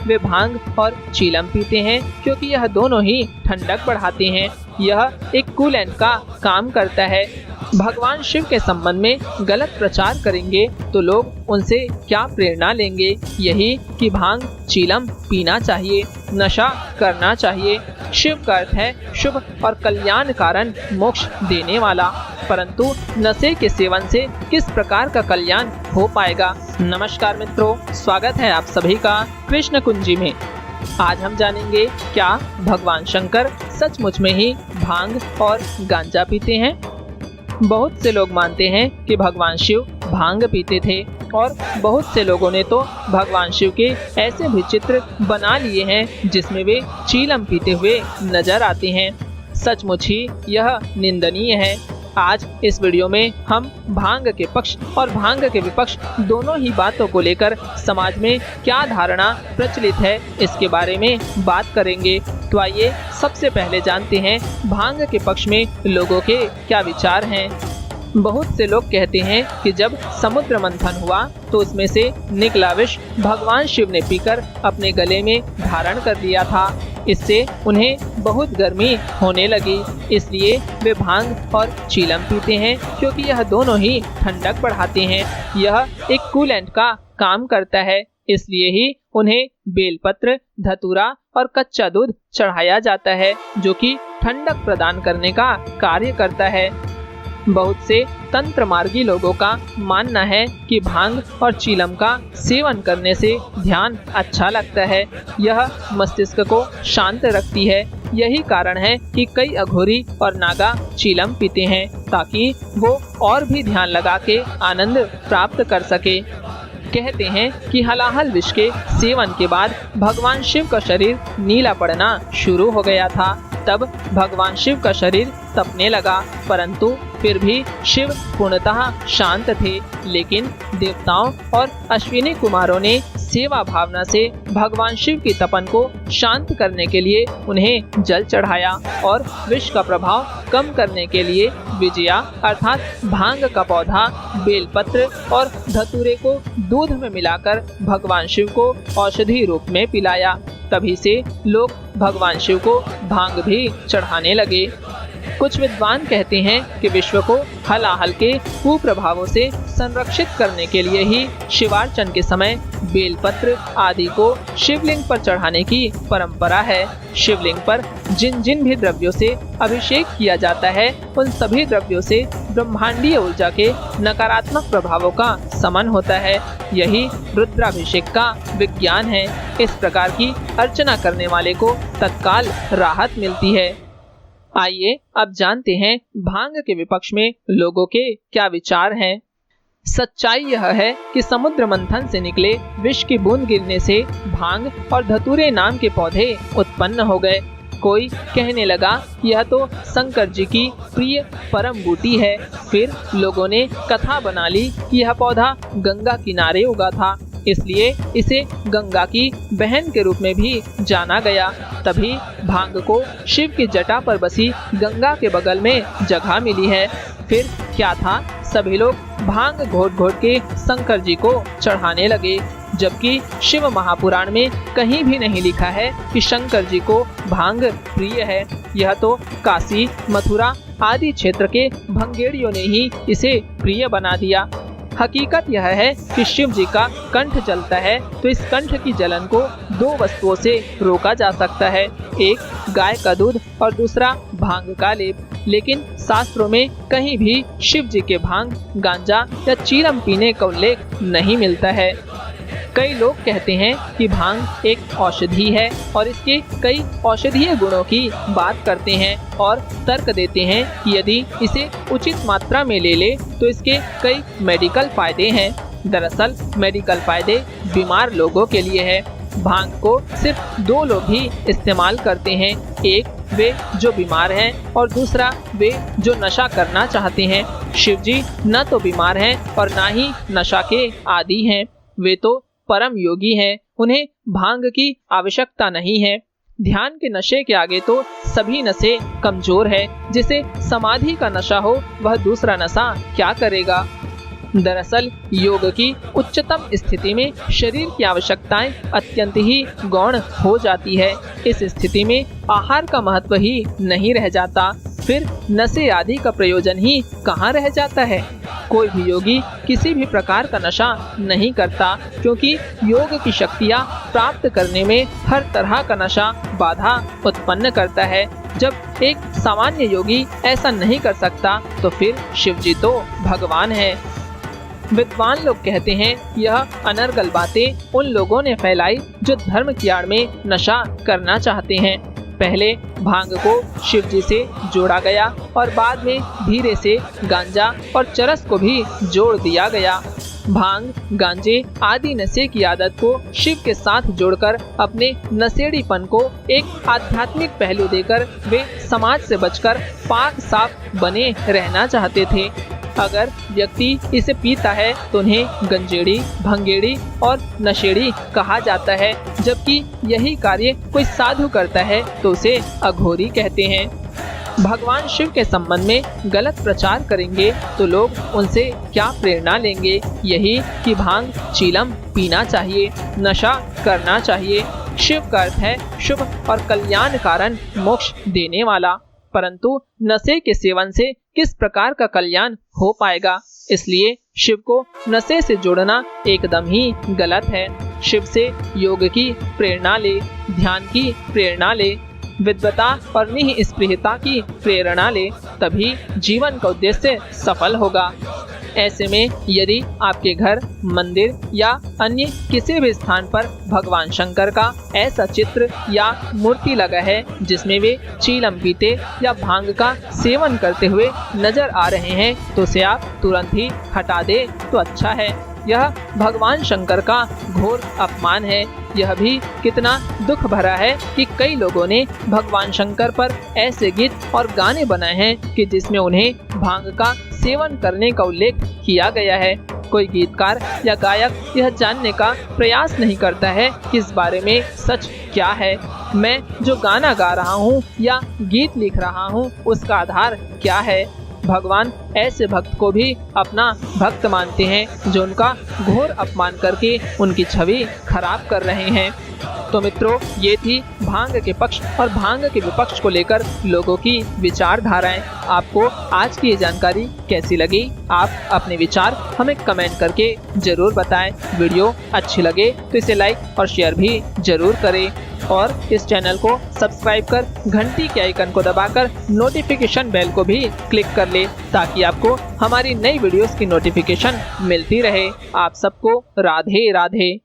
वे भांग और चीलम पीते हैं क्योंकि यह दोनों ही ठंडक बढ़ाते हैं। यह एक कूलेंट का काम करता है। भगवान शिव के संबंध में गलत प्रचार करेंगे तो लोग उनसे क्या प्रेरणा लेंगे? यही कि भांग चीलम पीना चाहिए, नशा करना चाहिए। शिव का अर्थ है शुभ और कल्याण कारण मोक्ष देने वाला, परंतु नशे के सेवन से किस प्रकार का कल्याण हो पाएगा? नमस्कार मित्रों, स्वागत है आप सभी का कृष्ण कुंजी में। आज हम जानेंगे क्या भगवान शंकर सचमुच में ही भांग और गांजा पीते हैं। बहुत से लोग मानते हैं कि भगवान शिव भांग पीते थे और बहुत से लोगों ने तो भगवान शिव के ऐसे भी चित्र बना लिए हैं जिसमें वे चीलम पीते हुए नजर आते हैं। सचमुच ही यह निंदनीय है। आज इस वीडियो में हम भांग के पक्ष और भांग के विपक्ष दोनों ही बातों को लेकर समाज में क्या धारणा प्रचलित है इसके बारे में बात करेंगे। तो आइए सबसे पहले जानते हैं भांग के पक्ष में लोगों के क्या विचार हैं। बहुत से लोग कहते हैं कि जब समुद्र मंथन हुआ तो उसमें से निकला विष भगवान शिव ने पीकर अपने गले में धारण कर लिया था। इससे उन्हें बहुत गर्मी होने लगी, इसलिए वे भांग और चीलम पीते हैं क्योंकि यह दोनों ही ठंडक बढ़ाते हैं। यह एक कूलेंट का काम करता है, इसलिए ही उन्हें बेलपत्र, धतूरा और कच्चा दूध चढ़ाया जाता है जो कि ठंडक प्रदान करने का कार्य करता है। बहुत से तंत्र मार्गी लोगों का मानना है कि भांग और चीलम का सेवन करने से ध्यान अच्छा लगता है। यह मस्तिष्क को शांत रखती है। यही कारण है कि कई अघोरी और नागा चीलम पीते हैं ताकि वो और भी ध्यान लगा के आनंद प्राप्त कर सके। कहते हैं कि हलाहल विष के सेवन के बाद भगवान शिव का शरीर नीला पड़ना शुरू हो गया था। तब भगवान शिव का शरीर तपने लगा, परंतु फिर भी शिव पूर्णतः शांत थे। लेकिन देवताओं और अश्विनी कुमारों ने सेवा भावना से भगवान शिव की तपन को शांत करने के लिए उन्हें जल चढ़ाया और विष का प्रभाव कम करने के लिए विजया अर्थात भांग का पौधा, बेलपत्र और धतूरे को दूध में मिलाकर भगवान शिव को औषधि रूप में पिलाया। तभी से लोग भगवान शिव को भांग भी चढ़ाने लगे। कुछ विद्वान कहते हैं कि विश्व को हलाहल के कुप्रभावों से संरक्षित करने के लिए ही शिवार्चन के समय बेलपत्र आदि को शिवलिंग पर चढ़ाने की परंपरा है। शिवलिंग पर जिन जिन भी द्रव्यों से अभिषेक किया जाता है उन सभी द्रव्यों से ब्रह्मांडीय ऊर्जा के नकारात्मक प्रभावों का समन होता है। यही रुद्राभिषेक का विज्ञान है। इस प्रकार की अर्चना करने वाले को तत्काल राहत मिलती है। आइए अब जानते हैं भांग के विपक्ष में लोगों के क्या विचार हैं। सच्चाई यह है कि समुद्र मंथन से निकले विष की बूंद गिरने से भांग और धतूरे नाम के पौधे उत्पन्न हो गए। कोई कहने लगा यह तो शंकर जी की प्रिय परम बूटी है। फिर लोगों ने कथा बना ली कि यह पौधा गंगा किनारे उगा था, इसलिए इसे गंगा की बहन के रूप में भी जाना गया। तभी भांग को शिव की जटा पर बसी गंगा के बगल में जगह मिली है। फिर क्या था, सभी लोग भांग घोट घोट के शंकर जी को चढ़ाने लगे, जबकि शिव महापुराण में कहीं भी नहीं लिखा है कि शंकर जी को भांग प्रिय है। यह तो काशी, मथुरा आदि क्षेत्र के भंगेड़ियों ने ही इसे प्रिय बना दिया। हकीकत यह है कि शिव जी का कंठ जलता है तो इस कंठ की जलन को दो वस्तुओं से रोका जा सकता है, एक गाय का दूध और दूसरा भांग का लेप। लेकिन शास्त्रों में कहीं भी शिव जी के भांग, गांजा या चीलम पीने का उल्लेख नहीं मिलता है। कई लोग कहते हैं कि भांग एक औषधि है और इसके कई औषधीय गुणों की बात करते हैं और तर्क देते हैं कि यदि इसे उचित मात्रा में ले ले तो इसके कई मेडिकल फायदे हैं। दरअसल मेडिकल फायदे बीमार लोगों के लिए है। भांग को सिर्फ दो लोग ही इस्तेमाल करते हैं, एक वे जो बीमार हैं और दूसरा वे जो नशा करना चाहते हैं। शिव जी न तो बीमार हैं और न ही नशा के आदी हैं। वे तो परम योगी हैं, उन्हें भांग की आवश्यकता नहीं है। ध्यान के नशे के आगे तो सभी नशे कमजोर है। जिसे समाधि का नशा हो वह दूसरा नशा क्या करेगा। दरअसल योग की उच्चतम स्थिति में शरीर की आवश्यकताएं अत्यंत ही गौण हो जाती है। इस स्थिति में आहार का महत्व ही नहीं रह जाता, फिर नशे आदि का प्रयोजन ही कहाँ रह जाता है। कोई भी योगी किसी भी प्रकार का नशा नहीं करता, क्योंकि योग की शक्तियाँ प्राप्त करने में हर तरह का नशा बाधा उत्पन्न करता है। जब एक सामान्य योगी ऐसा नहीं कर सकता तो फिर शिव जी तो भगवान है। विद्वान लोग कहते हैं यह अनर्गल बातें उन लोगों ने फैलाई जो धर्म की आड़ में नशा करना चाहते हैं। पहले भांग को शिव जी से जोड़ा गया और बाद में धीरे से गांजा और चरस को भी जोड़ दिया गया। भांग, गांजे आदि नशे की आदत को शिव के साथ जोड़कर अपने नशेड़ीपन को एक आध्यात्मिक पहलू देकर वे समाज से बचकर पाक साफ बने रहना चाहते थे। अगर व्यक्ति इसे पीता है तो उन्हें गंजेड़ी, भंगेड़ी और नशेड़ी कहा जाता है, जबकि यही कार्य कोई साधु करता है तो उसे अघोरी कहते हैं। भगवान शिव के संबंध में गलत प्रचार करेंगे तो लोग उनसे क्या प्रेरणा लेंगे। यही कि भांग, चीलम पीना चाहिए, नशा करना चाहिए। शिव का अर्थ है शुभ और कल्याण कारण मोक्ष देने वाला, परंतु नशे के सेवन से किस प्रकार का कल्याण हो पाएगा। इसलिए शिव को नशे से जोड़ना एकदम ही गलत है। शिव से योग की प्रेरणा ले, ध्यान की प्रेरणा ले, विद्वता और निःस्पृहता की प्रेरणा ले, तभी जीवन का उद्देश्य सफल होगा। ऐसे में यदि आपके घर, मंदिर या अन्य किसी भी स्थान पर भगवान शंकर का ऐसा चित्र या मूर्ति लगा है जिसमें वे चीलम पीते या भांग का सेवन करते हुए नजर आ रहे हैं, तो उसे आप तुरंत ही हटा दे तो अच्छा है। यह भगवान शंकर का घोर अपमान है। यह भी कितना दुख भरा है कि कई लोगों ने भगवान शंकर पर ऐसे गीत और गाने बनाए हैं कि जिसमें उन्हें भांग का सेवन करने का उल्लेख किया गया है। कोई गीतकार या गायक यह जानने का प्रयास नहीं करता है कि इस बारे में सच क्या है। मैं जो गाना गा रहा हूँ या गीत लिख रहा हूँ उसका आधार क्या है। भगवान ऐसे भक्त को भी अपना भक्त मानते हैं जो उनका घोर अपमान करके उनकी छवि खराब कर रहे हैं। तो मित्रों, ये थी भांग के पक्ष और भांग के विपक्ष को लेकर लोगों की विचारधाराएं। आपको आज की ये जानकारी कैसी लगी? आप अपने विचार हमें कमेंट करके जरूर बताएं। वीडियो अच्छी लगे तो इसे लाइक और शेयर भी जरूर करें और इस चैनल को सब्सक्राइब कर घंटी के आइकन को दबाकर नोटिफिकेशन बेल को भी क्लिक कर ले, ताकि आपको हमारी नई वीडियोस की नोटिफिकेशन मिलती रहे। आप सबको राधे राधे।